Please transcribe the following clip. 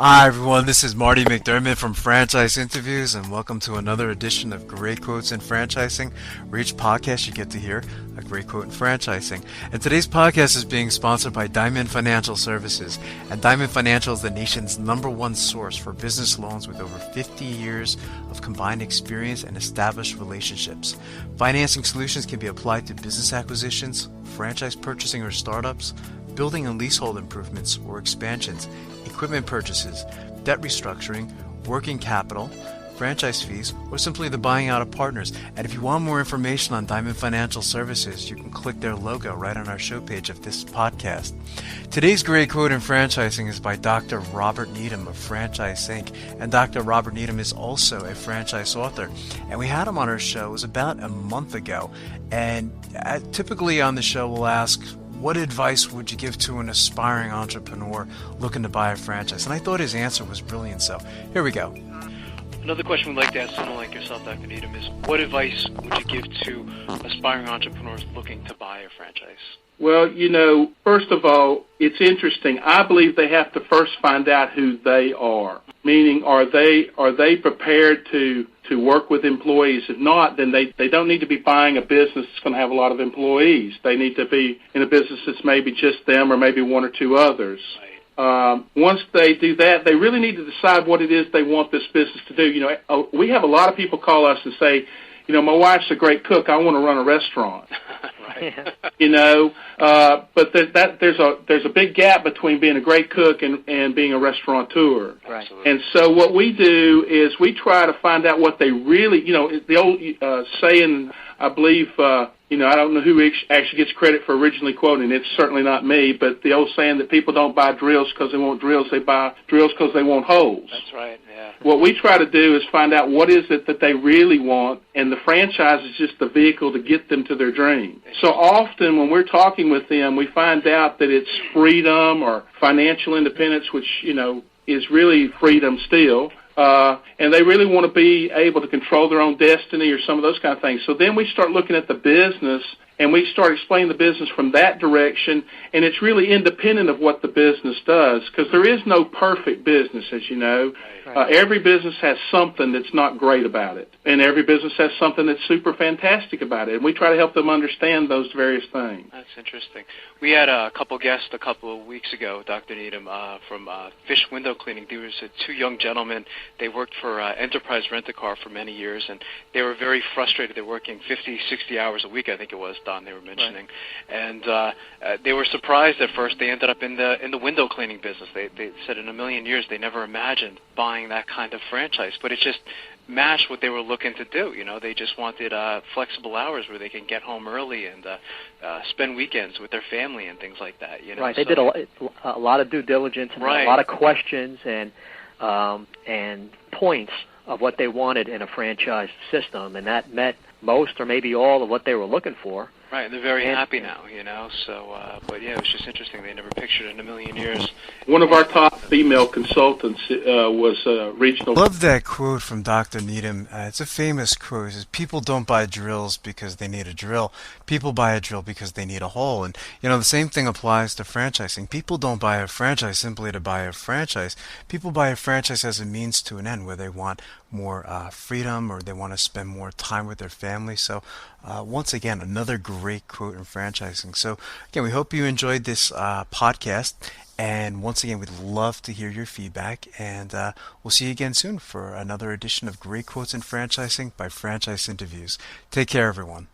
Hi everyone, this is Marty McDermott from Franchise Interviews, and welcome to another edition of Great Quotes in Franchising, where each podcast you get to hear a great quote in franchising. And today's podcast is being sponsored by Diamond Financial Services, and Diamond Financial is the nation's #1 source for business loans with over 50 years of combined experience and established relationships. Financing solutions can be applied to business acquisitions, franchise purchasing or startups, building and leasehold improvements or expansions, equipment purchases, debt restructuring, working capital, franchise fees, or simply the buying out of partners. And if you want more information on Diamond Financial Services, you can click their logo right on our show page of this podcast. Today's great quote in franchising is by Dr. Robert Needham of Franchise Inc. And Dr. Robert Needham is also a franchise author. And we had him on our show, it was about a month ago. And typically on the show we'll ask, what advice would you give to an aspiring entrepreneur looking to buy a franchise? And I thought his answer was brilliant, so here we go. Another question we'd like to ask someone like yourself, Dr. Needham, is what advice would you give to aspiring entrepreneurs looking to buy a franchise? Well, first of all, it's interesting. I believe they have to first find out who they are. Meaning, are they prepared to work with employees? If not, then they don't need to be buying a business that's going to have a lot of employees. They need to be in a business that's maybe just them or maybe one or two others. Right. Once they do that, they really need to decide what it is they want this business to do. We have a lot of people call us and say, my wife's a great cook. I want to run a restaurant. Right. But there's a big gap between being a great cook and being a restaurateur. Right. And so what we do is we try to find out what they really, the old saying, I believe, I don't know who actually gets credit for originally quoting. It's certainly not me, but the old saying that people don't buy drills because they want drills. They buy drills because they want holes. That's right, yeah. What we try to do is find out what is it that they really want, and the franchise is just the vehicle to get them to their dream. So often when we're talking with them, we find out that it's freedom or financial independence, which, is really freedom still. And they really want to be able to control their own destiny or some of those kind of things. So then we start looking at the business, and we start explaining the business from that direction, and it's really independent of what the business does, because there is no perfect business, as you know. Every business has something that's not great about it, and every business has something that's super fantastic about it, and we try to help them understand those various things. That's interesting. We had a couple guests a couple of weeks ago, Dr. Needham, from Fish Window Cleaning. There was two young gentlemen. They worked for Enterprise Rent-A-Car for many years, and they were very frustrated. They were working 50, 60 hours a week, I think it was, Don, they were mentioning. Right. And they were surprised at first. They ended up in the window cleaning business. They said in a million years they never imagined buying that kind of franchise, but it just matched what they were looking to do. They just wanted flexible hours where they can get home early and spend weekends with their family and things like that. Right. They did a lot of due diligence and a lot of questions and points of what they wanted in a franchise system, and that met most or maybe all of what they were looking for. Right, and they're very happy now, so, but yeah, it was just interesting. They never pictured it in a million years. One of our top female consultants was regional. Love that quote from Dr. Needham. It's a famous quote. It says, people don't buy drills because they need a drill. People buy a drill because they need a hole. And, the same thing applies to franchising. People don't buy a franchise simply to buy a franchise. People buy a franchise as a means to an end, where they want more freedom or they want to spend more time with their family. So once again, another great quote in franchising. So again, we hope you enjoyed this podcast. And once again, we'd love to hear your feedback. And we'll see you again soon for another edition of Great Quotes in Franchising by Franchise Interviews. Take care, everyone.